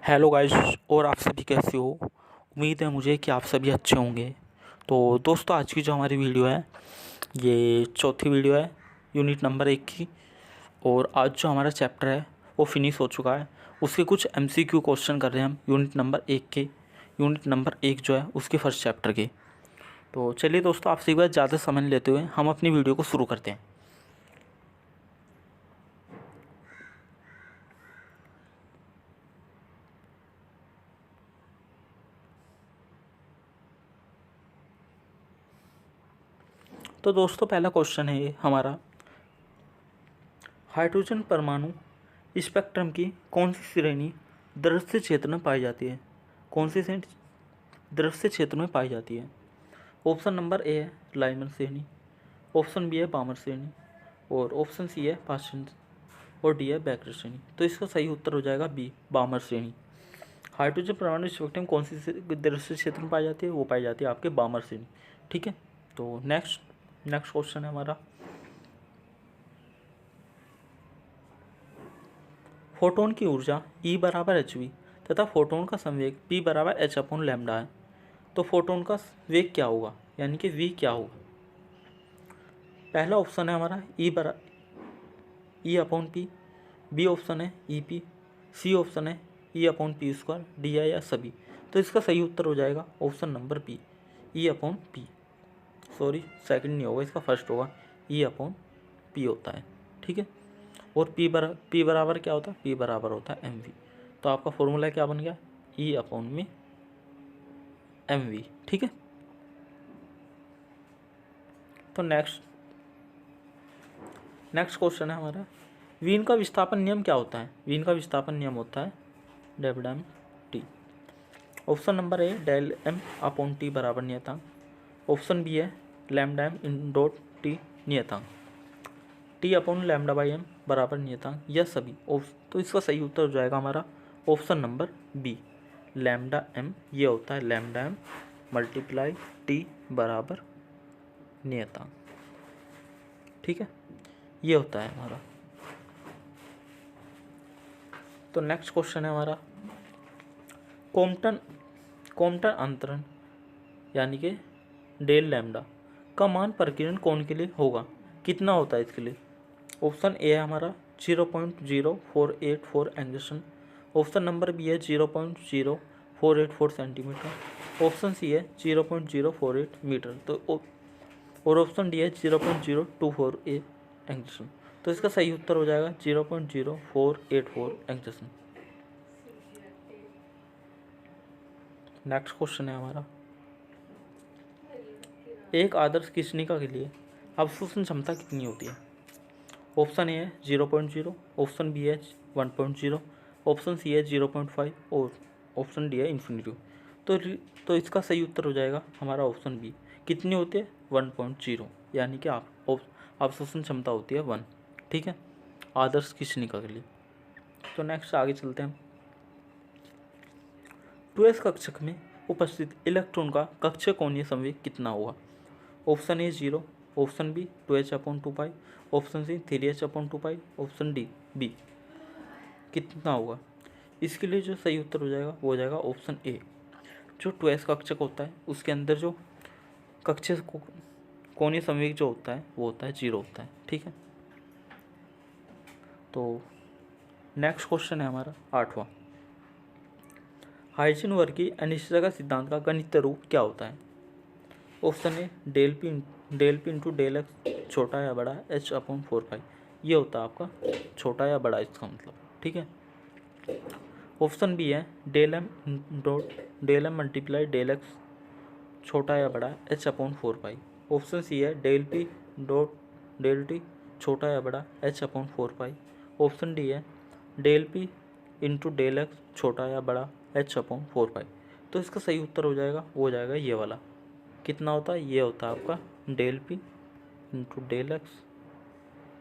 Hello guys. और आप सभी कैसे हो? उम्मीद है मुझे कि आप सभी अच्छे होंगे। तो दोस्तों, आज की जो हमारी वीडियो है ये चौथी वीडियो है यूनिट नंबर 1 की। और आज जो हमारा चैप्टर है वो फिनिश हो चुका है। उसके कुछ एमसीक्यू क्वेश्चन कर रहे हैं हम यूनिट नंबर 1 के। यूनिट नंबर 1 जो है उसके फर्स्ट चैप्टर के। तो चलिए दोस्तों, आपसे एक बार ज़्यादा समय नहीं लेते हुए हम अपनी वीडियो को शुरू करते हैं। तो दोस्तों, पहला क्वेश्चन है ये हमारा, हाइड्रोजन परमाणु स्पेक्ट्रम की कौन सी श्रेणी दृश्य क्षेत्र में पाई जाती है? कौन सी श्रेणी दृश्य क्षेत्र में पाई जाती है? ऑप्शन नंबर ए है लाइमन श्रेणी, ऑप्शन बी है बामर श्रेणी, और ऑप्शन सी है पाश्चन, और डी है बैकर श्रेणी। तो इसका सही उत्तर हो जाएगा बी, बामर श्रेणी। हाइड्रोजन परमाणु स्पेक्ट्रम कौन सी दृश्य क्षेत्र में पाई जाती है? वो पाई जाती है आपके बामर श्रेणी। ठीक है। तो नेक्स्ट क्वेश्चन है हमारा, फोटोन की ऊर्जा E बराबर एच वी तथा फोटोन का संवेग P बराबर एच अपॉन लैम्डा है। तो फोटोन का वेग क्या होगा, यानी कि V क्या होगा? पहला ऑप्शन है हमारा E upon P, B option है ई पी, सी ऑप्शन है E upon P square, D है या सभी। तो इसका सही उत्तर हो जाएगा option number B, E upon P. Sorry, second नहीं होगा, इसका फर्स्ट होगा, ई अपॉन पी होता है। ठीक है। और पी बराबर क्या होता है? पी बराबर होता है एम वी। तो आपका फॉर्मूला क्या बन गया? ई अपॉन में एम वी। ठीक है। तो नेक्स्ट क्वेश्चन है हमारा, वीन का विस्थापन नियम क्या होता है? वीन का विस्थापन नियम होता है del M T. Option number A del M upon T बराबर नियतांक, ऑप्शन बी है lambda M in dot T नियतांक, T upon lambda by M बराबर नियतांक, या सभी। तो इसका सही उत्तर हो जाएगा हमारा option number B, lambda M. ये होता है लैम्डा एम मल्टीप्लाई टी बराबर नियतांक। ठीक है, ये होता है हमारा। तो नेक्स्ट क्वेश्चन है हमारा, कॉम्पटन अंतरण यानी कि डेल लैम्डा का मान प्रकीर्णन कोण के लिए होगा, कितना होता है इसके लिए? ऑप्शन ए है हमारा 0.0484 एंगस्ट्रॉम, ऑप्शन नंबर बी है 0.0484 सेंटीमीटर, ऑप्शन सी है 0.048 मीटर, तो और ऑप्शन डी है 0.0248 एंगस्ट्रॉम। तो इसका सही उत्तर हो जाएगा 0.0484 एंगस्ट्रॉम। नेक्स्ट क्वेश्चन है हमारा, एक आदर्श कृष्णिका के लिए अवशोषण क्षमता कितनी होती है? ऑप्शन ए है 0.0, ऑप्शन बी है 1.0, ऑप्शन सी है 0.5, और ऑप्शन डी है इन्फिनिटी। तो इसका सही उत्तर हो जाएगा हमारा ऑप्शन बी, कितनी होती है? 1.0, यानी कि अवशोषण क्षमता होती है 1। ठीक है, आदर्श कृष्णिका के लिए। तो नेक्स्ट आगे चलते हैं। 2s कक्षक में उपस्थित इलेक्ट्रॉन का कक्षीय कोणीय संवेग कितना होगा? Option A 0, option B 2h upon 2 pi, option C 3h upon 2 pi, option D B. कितना होगा? इसके लिए जो सही उत्तर हो जाएगा वो हो जाएगा ऑप्शन ए। जो 2s कक्षक होता है उसके अंदर जो कक्षीय कोणीय संवेग जो होता है वो होता है 0 होता है। ठीक है। तो नेक्स्ट क्वेश्चन है हमारा 8वां, हाइजेनबर्ग की अनिश्चितता का सिद्धांत का गणितीय रूप क्या होता है? Option A del P into del X छोटा या बड़ा एच अपॉन 4 पाई। ये होता है आपका छोटा या बड़ा, इसका मतलब। ठीक है। ऑप्शन बी है del M multiply del X छोटा या बड़ा H upon 4 pi. Option C है del P dot del T छोटा या बड़ा H upon 4 pi. Option D है del P into del X छोटा या बड़ा एच अपॉन 4 पाई। तो इसका सही उत्तर हो जाएगा वो हो जाएगा ये वाला। कितना होता है? ये होता है आपका del P into del X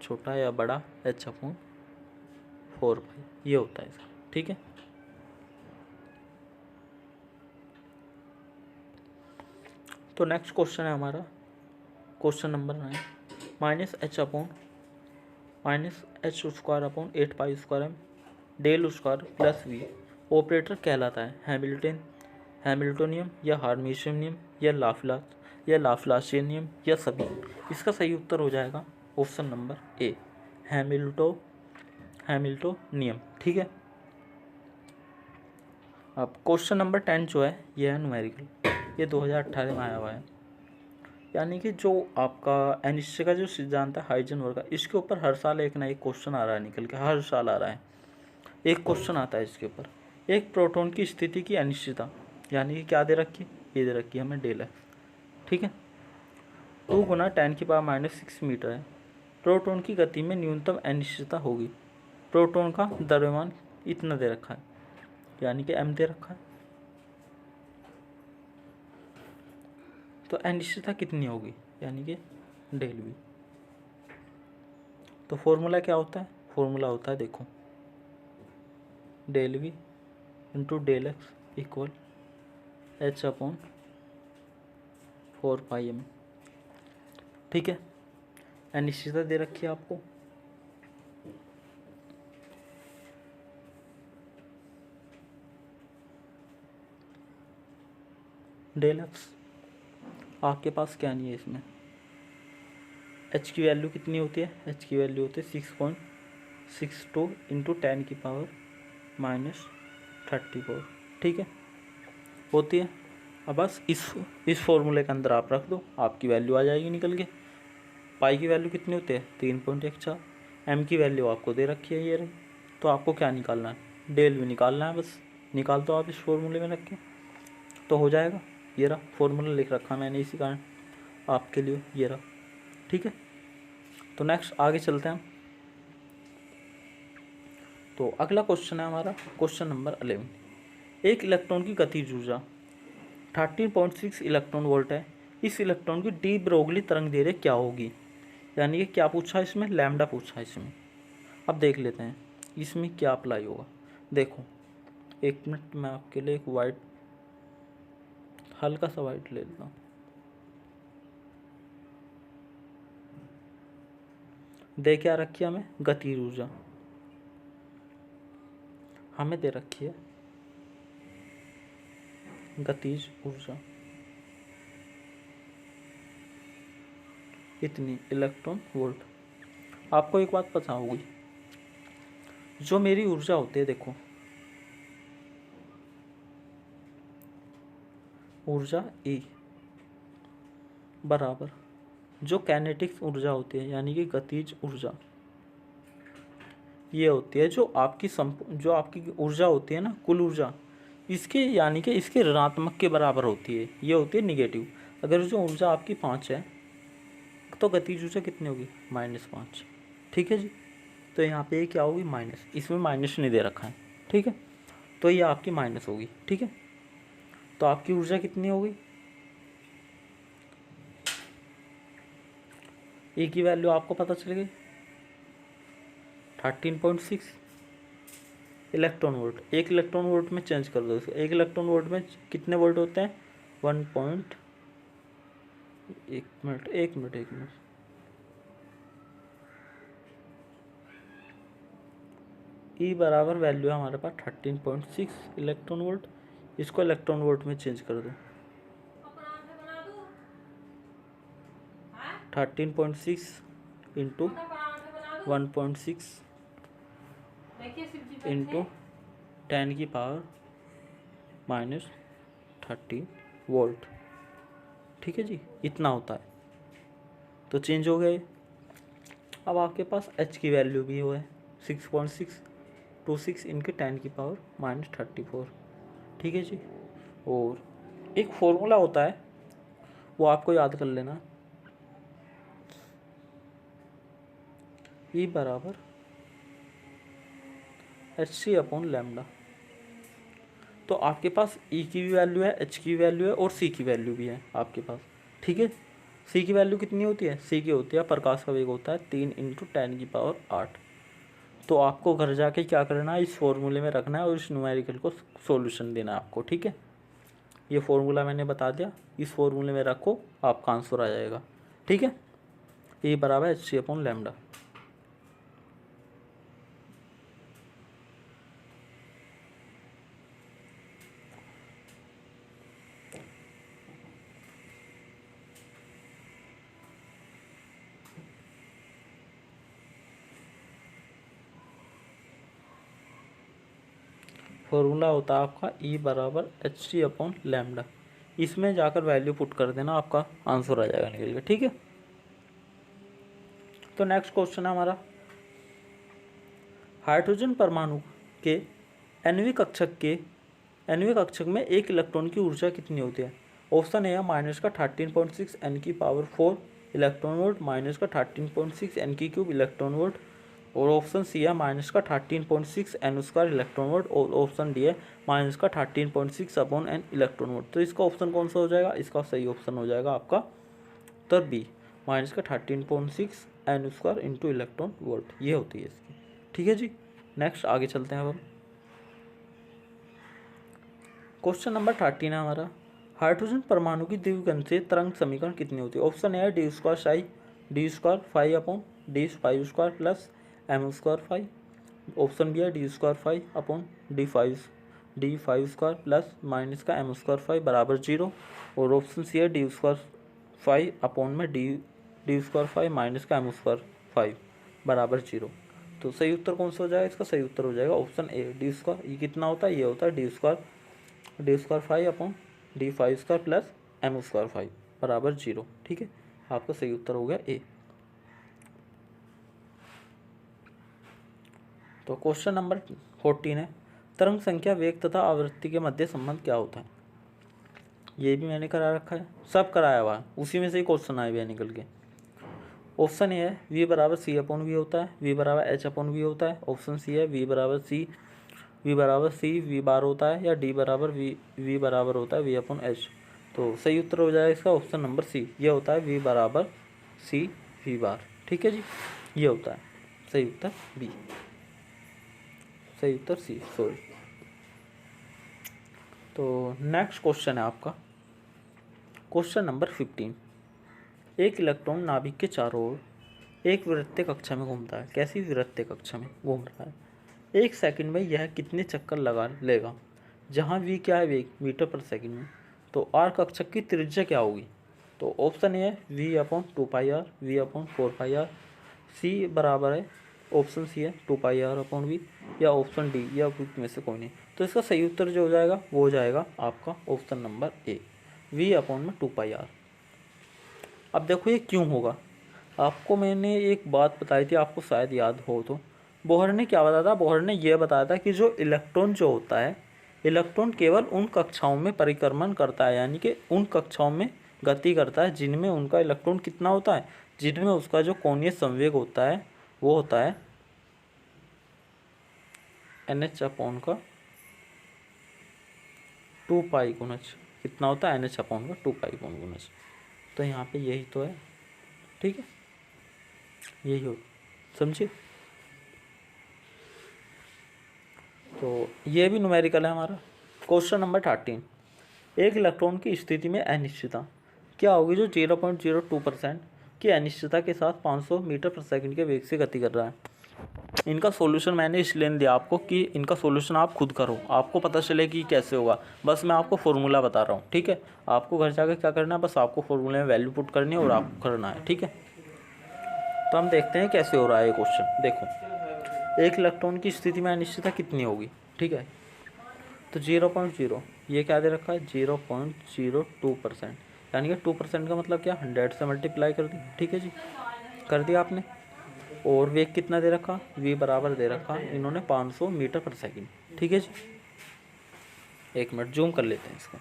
छोटा या बड़ा एच अपॉन 4 पाई। ये होता है इसका। ठीक है। तो नेक्स्ट क्वेश्चन है हमारा question number 9, minus H square upon 8 pi square M del square plus V operator कहलाता है? हैमिल्टोनियम या हार्मिशियम या लाप्लासियन या सभी। इसका सही उत्तर हो जाएगा ऑप्शन नंबर ए, हैमिल्टोनियम। ठीक है। अब क्वेश्चन नंबर 10 जो है ये है न्यूमेरिकल, ये 2018 में आया हुआ है। यानी कि जो आपका अनिश्चय का जो सिद्धांत है हाइजेनबर्ग का, इसके ऊपर हर साल एक ना एक क्वेश्चन आ रहा है निकल के, हर साल आ रहा है एक क्वेश्चन आता है इसके ऊपर। एक प्रोटॉन की स्थिति की अनिश्चितता, यानी कि क्या दे रखी है, ये दे रखी है हमें डेल है। ठीक है। 2 × 10⁻⁻6 मीटर है। प्रोटॉन की गति में न्यूनतम अनिश्चितता होगी। प्रोटॉन का द्रव्यमान इतना दे रखा है, यानी कि m दे रखा है। तो अनिश्चितता कितनी होगी, यानी कि डेल v। तो फॉर्मूला क्या होता है, फॉर्मूला होता है देखो, del v into del X equal h/4πm। ठीक है। अनिश्चितता दे रखी है आपको, डेल एक्स आपके पास क्या नहीं है इसमें। h की वैल्यू कितनी होती है, h की वैल्यू होती है 6.62 इंटू 10⁻34। ठीक है, होती है। अब बस इस फॉर्मूले के अंदर आप रख दो, आपकी वैल्यू आ जाएगी निकल के। पाई की वैल्यू कितनी होती है 3.14। एम की वैल्यू आपको दे रखी है ये रही। तो आपको क्या निकालना है, डेल भी निकालना है। बस निकाल दो आप इस फॉर्मूले में रख के, तो हो जाएगा। ये रहा फॉर्मूला लिख रखा मैंने इसी कारण आपके लिए, ये रहा। ठीक है। तो नेक्स्ट आगे चलते हैं। तो अगला क्वेश्चन है हमारा क्वेश्चन नंबर 11। एक इलेक्ट्रॉन की गतिज ऊर्जा 13.6 इलेक्ट्रॉन वोल्ट है। इस इलेक्ट्रॉन की डी ब्रोगली तरंग दैर्घ्य क्या होगी, यानी कि क्या पूछा है इसमें, लैम्डा पूछा है इसमें। अब देख लेते हैं इसमें क्या अप्लाई होगा। देखो 1 मिनट, मैं आपके लिए एक वाइट, हल्का सा वाइट ले लेता हूँ। दे क्या रखी है हमें, गतिज ऊर्जा हमें दे रखी है, गतिज ऊर्जा इतनी इलेक्ट्रॉन वोल्ट। आपको एक बात पता होगी, जो मेरी ऊर्जा होती है, देखो ऊर्जा E बराबर जो कैनेटिक्स ऊर्जा होती है, यानी कि गतिज ऊर्जा, ये होती है जो आपकी ऊर्जा होती है ना, कुल ऊर्जा, इसके यानी कि इसके ऋणात्मक के बराबर होती है। ये होती है निगेटिव। अगर जो ऊर्जा आपकी 5 है तो गतिज ऊर्जा कितनी होगी, -5। ठीक है जी। तो यहाँ पे क्या होगी, माइनस, इसमें माइनस नहीं दे रखा है। ठीक है, तो ये आपकी माइनस होगी। ठीक है, तो आपकी ऊर्जा कितनी होगी, ए की वैल्यू आपको पता चल गई 13.6 इलेक्ट्रॉन वोल्ट। एक इलेक्ट्रॉन वोल्ट में चेंज कर दो इसको। एक इलेक्ट्रॉन वोल्ट में कितने वोल्ट होते हैं, 1 मिनट ई बराबर वैल्यू है हमारे पास 13.6 इलेक्ट्रॉन वोल्ट। इसको इलेक्ट्रॉन वोल्ट में चेंज कर दो। 13.6 इंटू 1.6 इंटू 10⁻⁻13 वोल्ट। ठीक है जी, इतना होता है। तो चेंज हो गए। अब आपके पास h की वैल्यू भी वो है 6.626 इंटू 10⁻⁻34। ठीक है जी। और एक फॉर्मूला होता है, वो आपको याद कर लेना, E बराबर hc/λ। तो आपके पास E की भी वैल्यू है, h की वैल्यू है और C की वैल्यू भी है आपके पास। ठीक है, C की वैल्यू कितनी होती है, C की होती है, प्रकाश का वेग होता है 3 इंटू 10⁸। तो आपको घर जाके क्या करना है, इस फॉर्मूले में रखना है और इस न्यूमेरिकल को सॉल्यूशन देना है आपको। ठीक है, ये फॉर्मूला मैंने बता दिया, इस फॉर्मूले में रखो, आपका आंसर आ जाएगा। ठीक है, E बराबर hc/λ। फॉर्मूला होता है आपका E बराबर hc अपॉन लैम्डा। इसमें जाकर वैल्यू पुट कर देना, आपका आंसर आ जाएगा निकल के, ठीक है। तो नेक्स्ट क्वेश्चन है हमारा, हाइड्रोजन परमाणु के एनवी कक्षक में एक इलेक्ट्रॉन की ऊर्जा कितनी होती है? ऑप्शन ए है माइनस का 13.6 एन की पावर 4 इलेक्ट्रॉन वोल्ट, माइनस का 13.6 एन की क्यूब इलेक्ट्रॉन वोल्ट, और ऑप्शन सी है माइनस का 13.6 एन स्क्वायर इलेक्ट्रॉन वोल्ट, और ऑप्शन डी है माइनस का 13.6 अपॉन एन इलेक्ट्रॉन वोल्ट। तो इसका ऑप्शन कौन सा हो जाएगा? इसका सही ऑप्शन हो जाएगा आपका उत्तर बी, माइनस का 13.6 N square into electron volt, ये होती है इसकी, ठीक है जी। नेक्स्ट आगे चलते हैं अब। क्वेश्चन नंबर 13 है हमारा, हाइड्रोजन परमाणु की द्विगंधीय तरंग समीकरण कितनी होती है? ऑप्शन ए है D square psi D square 5 upon D 5 square plus M square 5, option B है D square 5 upon D 5 square plus minus का एम स्क्वायर 5 बराबर 0, और ऑप्शन सी है डी स्क्वायर 5 अपॉन में डी स्क्वायर 5 माइनस का M square 5 बराबर 0। तो सही उत्तर कौन सा हो जाएगा? इसका सही उत्तर हो जाएगा ऑप्शन ए डी स्क्वायर। ये कितना होता है? ये होता है D square 5 upon D 5 square plus M square 5 बराबर 0, ठीक है। आपका सही उत्तर हो गया ए। तो क्वेश्चन नंबर 14 है, तरंग संख्या वेग तथा आवृत्ति के मध्य संबंध क्या होता है? ये भी मैंने करा रखा है, सब कराया हुआ है, उसी में से ही क्वेश्चन आए हुए हैं निकल के। ऑप्शन ए है वी बराबर सी अपॉन वी होता है, वी बराबर एच अपॉन वी होता है, ऑप्शन सी है वी बराबर सी वी बार होता है, या डी बराबर वी बराबर होता है वी अपॉन एच। तो सही उत्तर हो जाएगा इसका ऑप्शन नंबर सी, ये होता है वी बराबर सी वी बार, ठीक है जी, ये होता है सही उत्तर बी, सही उत्तर सी, सॉरी। तो नेक्स्ट क्वेश्चन है आपका क्वेश्चन नंबर 15, एक इलेक्ट्रॉन नाभिक के चारों ओर एक वृत्तीय कक्षा में घूमता है। कैसी वृत्तीय कक्षा में घूम रहा है? एक सेकंड में यह कितने चक्कर लगा लेगा? जहाँ वी क्या है? वेग मीटर पर सेकंड में। तो आर कक्षक की त्रिज्या क्या होगी? तो ऑप्शन ए है V upon 2πr, V upon 4πr, C बराबर है ऑप्शन सी है 2πr अपॉन वी, या ऑप्शन डी, या में से कोई नहीं। तो इसका सही उत्तर जो हो जाएगा वो हो जाएगा आपका option number A, V upon में 2πr। अब देखो ये क्यों होगा, आपको मैंने एक बात बताई थी, आपको शायद याद हो तो, बोहर ने क्या बताया था? बोहर ने यह बताया था कि जो इलेक्ट्रॉन जो होता है, इलेक्ट्रॉन केवल उन कक्षाओं में परिक्रमण करता है, यानी कि उन कक्षाओं में गति करता है जिनमें उनका इलेक्ट्रॉन कितना होता है, जिनमें उसका जो कोणीय संवेग होता है वो होता है NH अपॉन का 2π गुणज। कितना होता है? NH अपॉन का 2π गुणज। तो यहाँ पे यही तो है, ठीक है, यही हो, समझिए। तो ये भी न्यूमेरिकल है हमारा। क्वेश्चन नंबर 13, एक इलेक्ट्रॉन की स्थिति में अनिश्चितता क्या होगी जो 0.02% की अनिश्चितता के साथ 500 मीटर पर सेकंड के वेग से गति कर रहा है? इनका सॉल्यूशन मैंने इसलिए दिया आपको कि इनका सॉल्यूशन आप खुद करो, आपको पता चले कि कैसे होगा। बस मैं आपको फॉर्मूला बता रहा हूँ, ठीक है। आपको घर जाकर क्या करना है, बस आपको फॉर्मूले में वैल्यू पुट करनी है और आपको करना है, ठीक है। तो हम देखते हैं कैसे हो रहा है ये क्वेश्चन। देखो, एक इलेक्ट्रॉन की स्थिति में अनिश्चितता कितनी होगी, ठीक है। तो 0.0, ये क्या दे रखा है? 0.02%, यानी कि 2% का मतलब क्या? 100 से मल्टीप्लाई कर दी, ठीक है जी, कर दिया आपने। और वेग कितना दे रखा? v बराबर दे रखा इन्होंने 500 मीटर पर सेकंड, ठीक है जी। एक मिनट जूम कर लेते हैं इसको।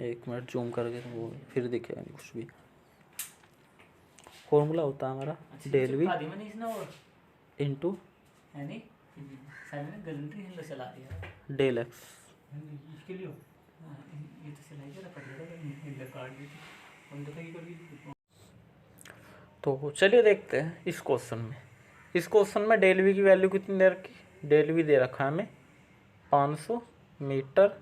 एक मिनट जूम करके वो फिर दिखेगा नहीं कुछ भी। फॉर्मूला होता है हमारा del V into del X. तो चलिए देखते हैं इस क्वेश्चन में। इस क्वेश्चन में डेल वी की वैल्यू कितनी दे रखी? डेल वी दे रखा है हमें 500 मीटर,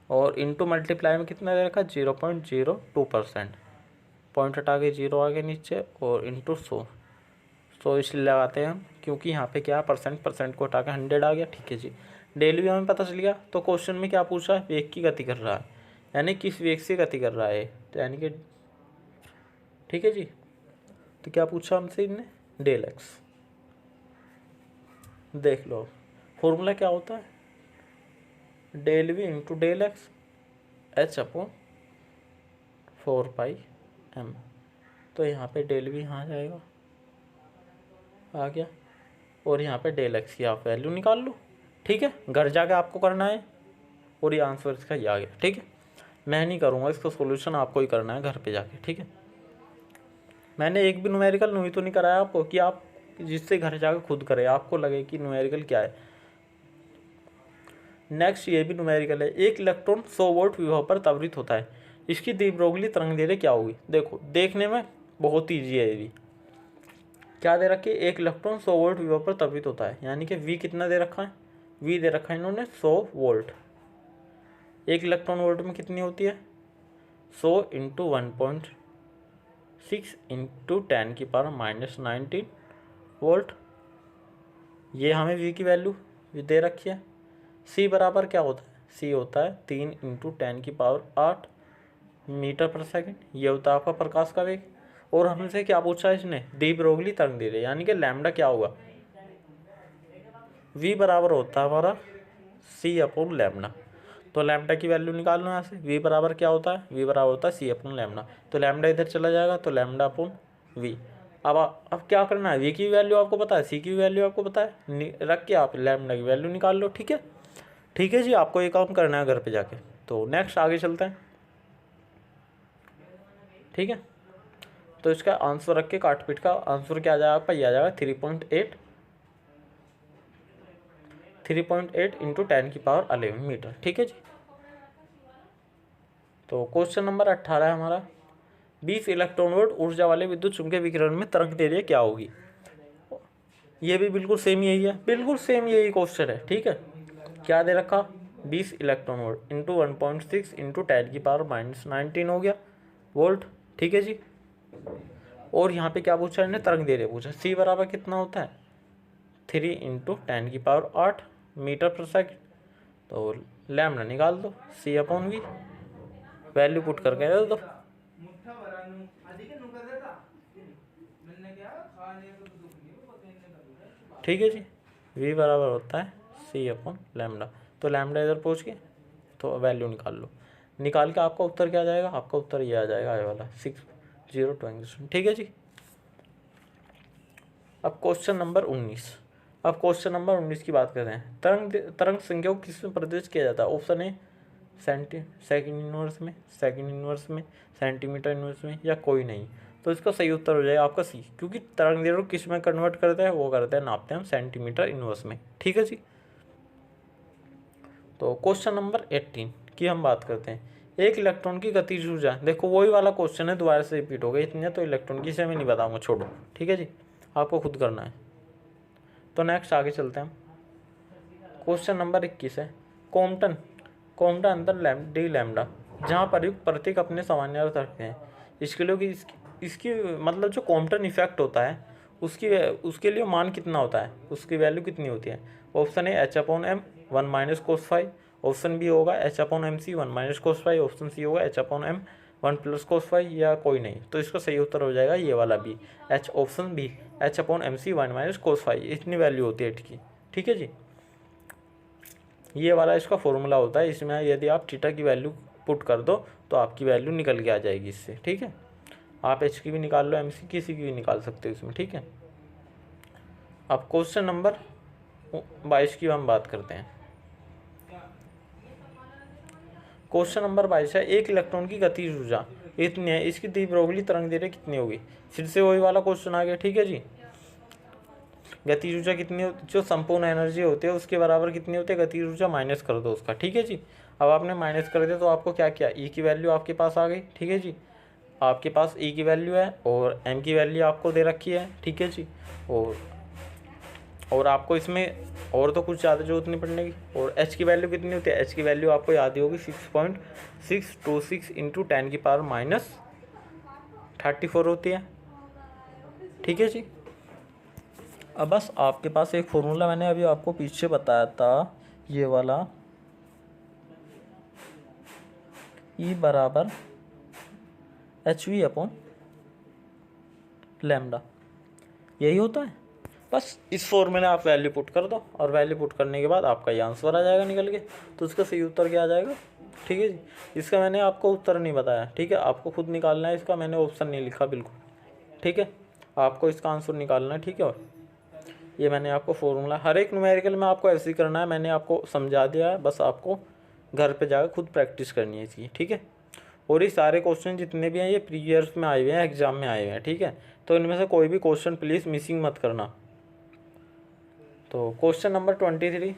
और इंटू मल्टीप्लाई में कितना दे रखा है? 0.02%, पॉइंट हटा के 0 आगे नीचे, और इंटू 100 इसलिए लगाते हैं हम क्योंकि यहाँ पे क्या परसेंट को हटा के 100 आ गया, ठीक है जी। डेल वी हमें पता चल गया। तो क्वेश्चन में क्या पूछा है? वेग की गति कर रहा है, यानी किस वेग से गति कर रहा है, तो यानी कि, ठीक है जी। तो क्या पूछा हमसे इनने? डेल एक्स, देख लो फॉर्मूला क्या होता है, del V into del X H upon 4πm। तो यहाँ पे डेल वी यहाँ जाएगा, आ गया, और यहाँ पे डेल एक्स की आप वैल्यू निकाल लो। ठीक है, घर जाके आपको करना है, और ये आंसर इसका ये आ गया। ठीक है, मैं नहीं करूँगा इसका सॉल्यूशन, आपको ही करना है घर पे जाके। ठीक है, मैंने एक भी न्यूमेरिकल नहीं तो नहीं कराया आपको कि आप जिससे घर जाकर खुद करें, आपको लगे कि न्यूमेरिकल क्या है। नेक्स्ट ये भी न्यूमेरिकल है, एक इलेक्ट्रॉन 100 वोल्ट विभव पर त्वरित होता है, इसकी दी ब्रोगली तरंग दैर्ध्य क्या होगी। देखो देखने में बहुत ईजी है ये भी। क्या दे रखी है, एक इलेक्ट्रॉन 100 वोल्ट विभव पर त्वरित होता है, यानी कि वी कितना दे रखा है, वी दे रखा है इन्होंने 100 वोल्ट। एक इलेक्ट्रॉन वोल्ट में कितनी होती है, 100 इंटू 1.6 इंटू 10⁻⁻19 वोल्ट। ये हमें वी की वैल्यू दे रखी है। सी बराबर क्या होता है, सी होता है 3 इंटू 10⁸ मीटर पर सेकेंड। ये होता है आपका प्रकाश का वेग। और हमसे क्या पूछा है इसने, दी ब्रोगली तरंग दैर्ध्य, यानी कि लैम्डा क्या होगा, वी बराबर होता है हमारा सी अपॉन लैम्डा। तो लैम्डा की वैल्यू निकाल लो यहाँ से, वी बराबर क्या होता है, वी बराबर होता है सी अपॉन लैम्डा। तो लैम्डा इधर चला जाएगा, तो लैम्डा अपॉन वी। अब क्या करना है, वी की वैल्यू आपको पता है, सी की वैल्यू आपको पता है, रख के आप लैम्डा की वैल्यू निकाल लो। ठीक है, ठीक है जी, आपको ये काम करना है घर पे जाके। तो नेक्स्ट आगे चलते हैं। ठीक है, तो इसका आंसर रख के काट पीट का आंसर क्या आ जाएगा आपका, ये आ जाएगा 3.8 इंटू 10⁻11 मीटर। ठीक है जी। तो क्वेश्चन नंबर 18 है हमारा, 20 इलेक्ट्रॉन वोल्ट ऊर्जा वाले विद्युत चुंबकीय विकिरण में तरंग दैर्ध्य क्या होगी। ये भी बिल्कुल सेम यही है, बिल्कुल सेम यही क्वेश्चन है। ठीक है, क्या दे रखा, 20 इलेक्ट्रॉन वोल्ट इंटू 1.6 इंटू 10⁻⁻19 हो गया वोल्ट। ठीक है जी, और यहाँ पे क्या पूछा इन्हें, तरंग दैर्ध्य पूछा। सी बराबर कितना होता है, 3 इंटू 10⁸ मीटर पर सेकेंड। तो लैम्डा निकाल दो, सी अपॉन वी, वैल्यू पुट करके दे दो। ठीक है जी, वी बराबर होता है सी अपॉन लैम्डा। तो लैम्डा इधर पहुँच के तो वैल्यू निकाल लो, निकाल के आपका उत्तर क्या आ जाएगा, आपका उत्तर ये आ जाएगा आए वाला 602। ठीक है जी। अब क्वेश्चन नंबर 19, अब क्वेश्चन नंबर 19 की बात करते हैं। तरंग संख्या को किस में प्रदर्शित किया जाता है। ऑप्शन ए सेकंड इनवर्स में, सेकंड इनवर्स में, सेंटीमीटर इनवर्स में, या कोई नहीं। तो इसका सही उत्तर हो जाएगा आपका सी, क्योंकि तरंग दैर्ध्य को किस में कन्वर्ट करते हैं, वो करते हैं नापते हैं हम सेंटीमीटर इनवर्स में। ठीक है जी। तो क्वेश्चन नंबर 18 की हम बात करते हैं। एक इलेक्ट्रॉन की गतिज ऊर्जा, देखो वही वाला क्वेश्चन है, दोबारा से रिपीट हो गया, इतने तो इलेक्ट्रॉन की से मैं नहीं बताऊंगा, छोड़ो। ठीक है जी, आपको खुद करना है। तो नेक्स्ट आगे चलते हैं। क्वेश्चन नंबर 21 है, कॉम्पटन अंतर डी लैम्डा जहाँ प्रयुक्त प्रतीक अपने सामान्य अर्थ रखते हैं। इसके लिए इसकी मतलब जो कॉम्पटन इफेक्ट होता है उसके लिए मान कितना होता है, उसकी वैल्यू कितनी होती है। ऑप्शन ए H/m 1 - cos⁵, ऑप्शन बी होगा H/mc 1 - cos⁵, ऑप्शन सी होगा H/m 1 + cos⁵, या कोई नहीं। तो इसका सही उत्तर हो जाएगा ये वाला B, option B H/mc 1 - cos⁵, इतनी वैल्यू होती है इसकी। ठीक है जी, ये वाला इसका फॉर्मूला होता है। इसमें यदि आप थीटा की वैल्यू पुट कर दो तो आपकी वैल्यू निकल के आ जाएगी इससे। ठीक है, आप एच की भी निकाल लो, एम सी किसी की भी निकाल सकते हो इसमें। ठीक है, अब क्वेश्चन नंबर 22 की हम बात करते हैं। क्वेश्चन नंबर 22 है, एक इलेक्ट्रॉन की गतिज ऊर्जा इतनी है, इसकी दी ब्रोगली तरंग दैर्ध्य कितनी होगी। फिर से वही वाला क्वेश्चन आ गया। ठीक है जी, गतिज ऊर्जा कितनी होती, जो संपूर्ण एनर्जी होती है उसके बराबर कितनी होती है, गतिज ऊर्जा माइनस कर दो उसका। ठीक है जी, अब आपने माइनस कर दिया तो आपको क्या किया, ई की वैल्यू आपके पास आ गई। ठीक है जी, आपके पास ई की वैल्यू है और एम की वैल्यू आपको दे रखी है। ठीक है जी, और आपको इसमें और तो कुछ ज़्यादा जरूरत नहीं पड़ने की। और एच की वैल्यू कितनी होती है, एच की वैल्यू आपको याद ही होगी 6.626 इंटू 10⁻34 होती है। ठीक है जी, अब बस आपके पास एक फॉर्मूला मैंने अभी आपको पीछे बताया था, ये वाला ई बराबर HV/λ, यही होता है। बस इस फॉर्मूले आप वैल्यू पुट कर दो और वैल्यू पुट करने के बाद आपका ये आंसर आ जाएगा निकल के। तो इसका सही उत्तर क्या आ जाएगा, ठीक है जी। इसका मैंने आपको उत्तर नहीं बताया, ठीक है, आपको खुद निकालना है इसका, मैंने ऑप्शन नहीं लिखा बिल्कुल, ठीक है, आपको इसका आंसर निकालना है, ठीक है। और ये मैंने आपको फॉर्मूला हर एक न्यूमेरिकल में आपको ऐसे ही करना है, मैंने आपको समझा दिया है, बस आपको घर पे जाकर खुद प्रैक्टिस करनी है इसकी, ठीक है। और ये सारे क्वेश्चन जितने भी हैं ये प्रीवियस में आए हुए हैं, एग्जाम में आए हुए हैं, ठीक है। तो इनमें से कोई भी क्वेश्चन प्लीज़ मिसिंग मत करना। तो क्वेश्चन नंबर 23,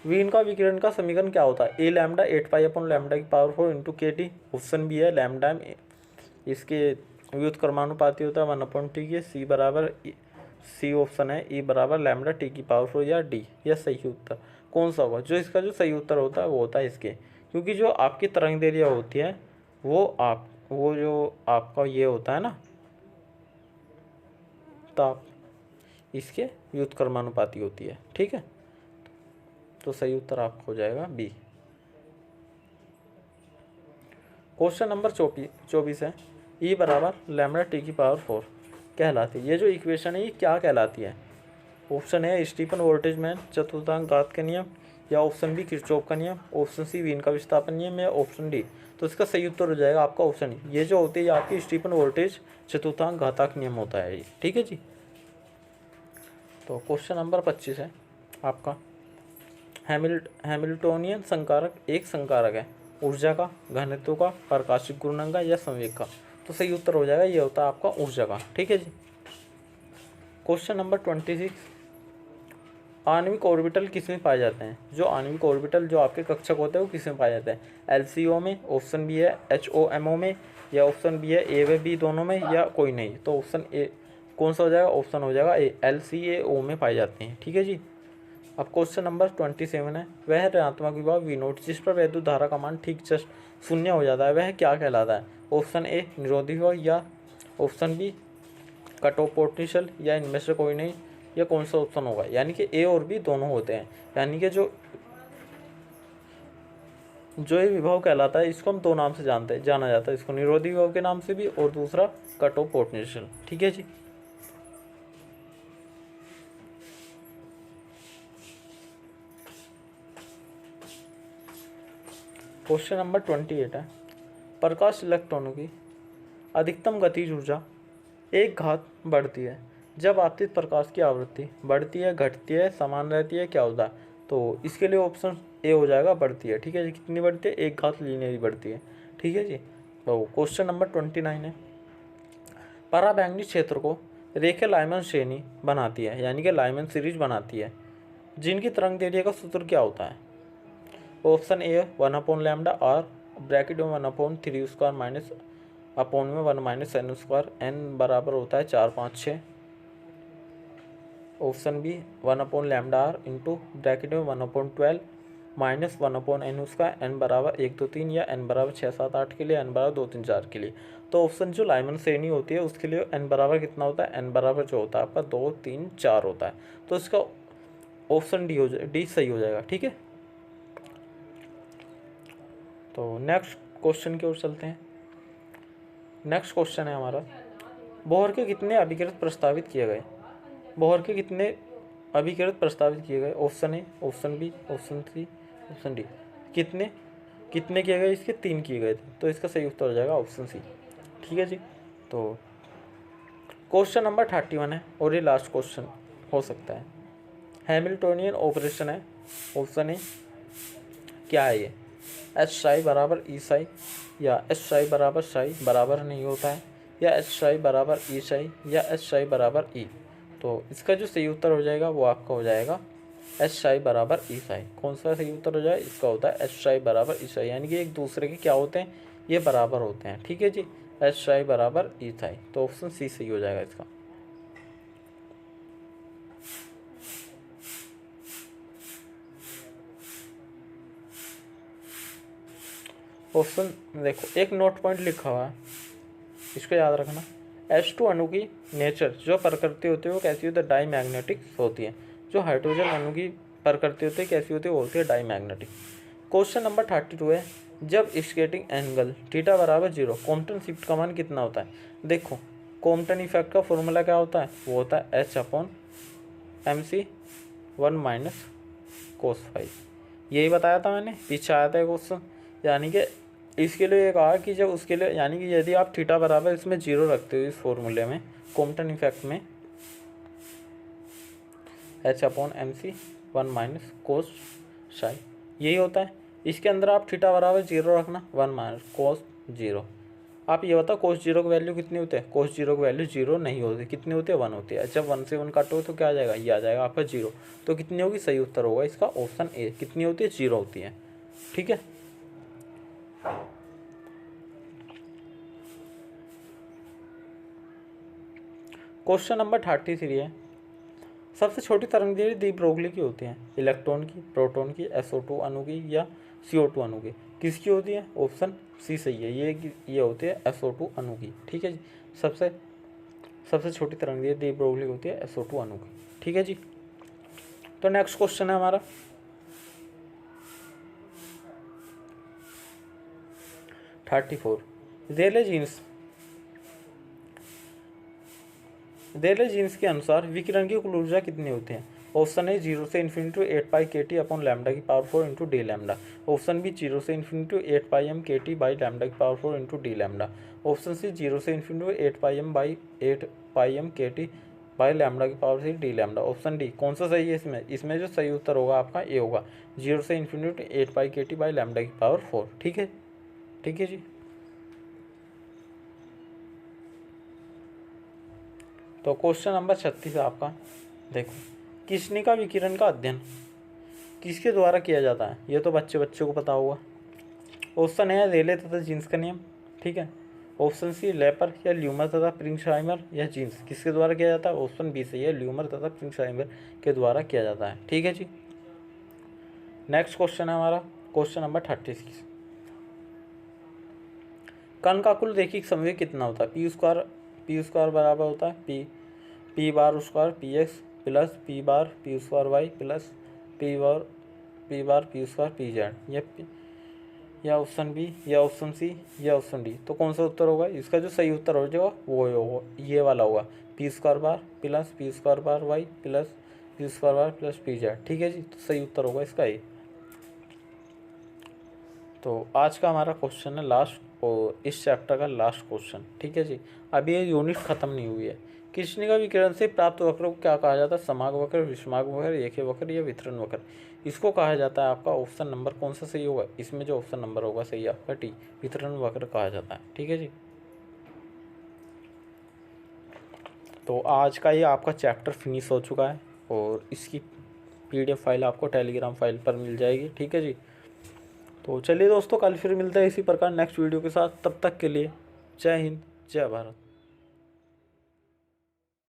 वीन का विकिरण का समीकरण क्या होता है। A lambda 8π/λ⁴ into KT। Option B है लैम्डा में इसके व्युत्क्रमानुपाती होता है 1/T के। सी ऑप्शन है E बराबर λT⁴ या डी, यह सही उत्तर कौन सा होगा। जो इसका जो सही उत्तर होता है वो होता है इसके, क्योंकि जो आपकी तरंग दैर्ध्य होती है वो जो आपका ये होता है ना ताप, इसके व्युत्क्रमानुपाती होती है, ठीक है। तो सही उत्तर आपका हो जाएगा बी। क्वेश्चन नंबर 24 है E बराबर λT⁴ कहलाती है। ये जो इक्वेशन है ये क्या कहलाती है। ऑप्शन है स्टीफन वोल्टेजमैन चतुर्थांक घात का नियम, या ऑप्शन बी किरचॉफ का नियम, ऑप्शन सी वीन का विस्थापन नियम, या ऑप्शन डी। तो इसका सही उत्तर हो जाएगा आपका ऑप्शन डी। ये जो होती है आपकी स्टीफन वोल्टेज चतुर्थांक घातांक नियम होता है ये, ठीक है जी। तो क्वेश्चन नंबर 25 है आपका, हैमिल्टोनियन संकारक एक संकारक है ऊर्जा का, घनत्व का, प्रकाशिक गुणांक का, या संवेग का। तो सही उत्तर हो जाएगा ये होता है आपका ऊर्जा का, ठीक है जी। क्वेश्चन नंबर 26, आणविक ऑर्बिटल किस में पाए जाते हैं। जो आणविक ऑर्बिटल जो आपके कक्षक होते हैं वो किस में पाए जाते हैं। LCO में, ऑप्शन बी है HOMO में, या ऑप्शन बी है A व B दोनों में, या कोई नहीं। तो ऑप्शन ए कौन सा हो जाएगा, ऑप्शन हो जाएगा ए LCAO में पाए जाते हैं, ठीक है जी। अब क्वेश्चन नंबर 27 है, वह ऋणात्मक विभव V0 जिस पर वैद्युत धारा का मान ठीक जस्ट शून्य हो जाता है वह क्या कहलाता है। ऑप्शन ए निरोधी विभव, या option B cut off potential, या इनमें से कोई नहीं। या कौन सा ऑप्शन होगा, यानी कि ए और बी दोनों होते हैं। यानी कि जो ये विभव कहलाता है इसको हम दो नाम से जाना जाता है, इसको निरोधी विभव के नाम से भी, और दूसरा कट ऑफ पोटेंशियल, ठीक है जी। क्वेश्चन नंबर 28 है, प्रकाश इलेक्ट्रॉनों की अधिकतम गतिज ऊर्जा एक घात बढ़ती है जब आपतित प्रकाश की आवृत्ति बढ़ती है, घटती है, समान रहती है, क्या होता है। तो इसके लिए ऑप्शन ए हो जाएगा बढ़ती है, ठीक है जी। कितनी बढ़ती है, एक घात लीनियरली बढ़ती है, ठीक है जी। तो क्वेश्चन नंबर 29 है, पराबैंगनी क्षेत्र को रेखीय लाइमन श्रेणी बनाती है, यानी कि लाइमन सीरीज बनाती है, जिनकी तरंग दैर्ध्य का सूत्र क्या होता है। ऑप्शन ए 1/λ और ब्रैकेट में 1/3² माइनस अपॉन में 1 - n², n बराबर होता है 4, 5, 6। ऑप्शन बी 1/λ इंटू ब्रैकेट में 1/12 माइनस 1/n², n बराबर 1, 2, 3, या n बराबर 6, 7, 8 के लिए, n बराबर 2, 3, 4 के लिए। तो ऑप्शन जो लाइमन श्रेणी होती है उसके लिए n बराबर कितना होता है, n बराबर जो होता है आपका 2, 3, 4 होता है। तो इसका ऑप्शन डी सही हो जाएगा, ठीक है। तो नेक्स्ट क्वेश्चन की ओर चलते हैं। नेक्स्ट क्वेश्चन है हमारा, बोहर के कितने अभिकृत प्रस्तावित किए गए। बोहर के कितने अभिकृत प्रस्तावित किए गए। Option A, option B, option C, option D. कितने किए गए, इसके 3 किए गए थे। तो इसका सही उत्तर हो जाएगा ऑप्शन सी, ठीक है जी। तो क्वेश्चन नंबर 31 है और ये लास्ट क्वेश्चन हो सकता है। हैमिल्टोनियन ऑपरेशन है, ऑप्शन ए क्या है ये, H बराबर E, या H बराबर बराबर नहीं होता है, या H बराबर E, या H बराबर E। तो इसका जो सही उत्तर हो जाएगा वो आपका हो जाएगा H बराबर E। कौन सा सही उत्तर हो जाए, इसका होता है H बराबर E, यानी कि एक दूसरे के क्या होते हैं, ये बराबर होते हैं, ठीक है जी। H बराबर E। तो ऑप्शन सी सही हो जाएगा इसका। ऑप्शन देखो, एक नोट पॉइंट लिखा हुआ है, इसको याद रखना। H2 अणु की नेचर जो प्रकृति होती है वो कैसी होती है, डाई मैग्नेटिक होती है। जो हाइड्रोजन अणु की प्रकृति होती है कैसी होती है, वो होती है डाई मैग्नेटिक। क्वेश्चन नंबर 32 है, जब स्केटिंग एंगल थीटा बराबर 0 कॉम्पटन शिफ्ट का मान कितना होता है। देखो कॉम्पटन इफेक्ट का फॉर्मूला क्या होता है, वो होता है H/m MC 1 minus cos phi. यही बताया था मैंने, पीछे आया था क्वेश्चन। यानी कि इसके लिए ये कहा कि जब उसके लिए, यानी कि यदि आप थीटा बराबर इसमें 0 रखते हो इस फॉर्मूले में, कॉम्पटन इफेक्ट में, H/MC 1 माइनस कोस साई, यही होता है। इसके अंदर आप थीटा बराबर 0 रखना, 1 माइनस कोस 0। आप ये बताओ कोस 0 की वैल्यू कितनी होती है? कोस 0 की वैल्यू 0 नहीं होती, कितनी होती है? 1 होती है। जब 1 से 1 काटो तो क्या आ जाएगा? ये आ जाएगा आपका 0। तो कितनी होगी? सही उत्तर होगा इसका ऑप्शन ए। कितनी होती है? 0 होती है। ठीक है। क्वेश्चन नंबर 33 है। सबसे छोटी तरंगदैर्घ्य दी ब्रोगली की होती है? इलेक्ट्रॉन की, प्रोटॉन की, SO2 अणु की या CO2 अणु की? किसकी होती है? ऑप्शन सी सही है। ये होती है SO2 अणु की। ठीक है जी। सबसे छोटी तरंगदैर्घ्य दी ब्रोगली होती है SO2 अणु की। ठीक है जी। तो नेक्स्ट क्वेश्चन है हमारा 34। रेले जीन्स के अनुसार विकिरण की कुल ऊर्जा कितनी होती है? ऑप्शन ए 0 से infinity 8 pi KT upon lambda की power 4 into D lambda. Option B 0 से infinity 8 pi M KT by lambda की power 4 into D lambda. Option C 0 से infinity 8 pi M by 8 pi M KT by lambda की power 3 D lambda. Option D कौन सा सही है इसमें जो सही उत्तर होगा आपका ए होगा, 0 से infinity 8 pi KT by lambda की पावर 4। ठीक है जी। तो क्वेश्चन नंबर 36 है आपका। देखो, कृष्णिका विकिरण का अध्ययन किसके द्वारा किया जाता है? ये तो बच्चों को पता होगा। ऑप्शन है रेले तथा जीन्स का नियम। ठीक है। ऑप्शन सी लेपर या ल्यूमर तथा प्रिंक्सहाइमर या जीन्स, किसके द्वारा किया जाता है? ऑप्शन बी सही है, ल्यूमर तथा प्रिंक्सहाइमर के द्वारा किया जाता है। ठीक है जी। नेक्स्ट क्वेश्चन है हमारा क्वेश्चन नंबर 36। कण का कुल रैखिक संवेग कितना होता है? पी स्क्वायर बराबर होता है P bar square PX plus P bar P square Y plus P bar P square PZ। या ऑप्शन बी या ऑप्शन सी या ऑप्शन डी। तो कौन सा उत्तर होगा? इसका जो सही उत्तर हो जाएगा वो होगा, ये वाला होगा, P square bar plus P square bar Y plus P square bar plus PZ। ठीक है जी। तो सही उत्तर होगा इसका ये। तो आज का हमारा क्वेश्चन है लास्ट, और इस चैप्टर का लास्ट क्वेश्चन। ठीक है जी। अभी ये यूनिट खत्म नहीं हुई है। कृष्णिका विकिरण से प्राप्त वक्र को क्या कहा जाता है? समाग वक्र, विषमाग वक्र, रेखीय वक्र या वितरण वक्र? इसको कहा जाता है आपका ऑप्शन नंबर कौन सा सही होगा? इसमें जो ऑप्शन नंबर होगा सही आपका टी, वितरण वक्र कहा जाता है। ठीक है जी। तो आज का ये आपका चैप्टर फिनिश हो चुका है, और इसकी PDF फाइल आपको टेलीग्राम फाइल पर मिल जाएगी। ठीक है जी। तो चलिए दोस्तों, कल फिर मिलते हैं इसी प्रकार नेक्स्ट वीडियो के साथ। तब तक के लिए जय हिंद, जय भारत।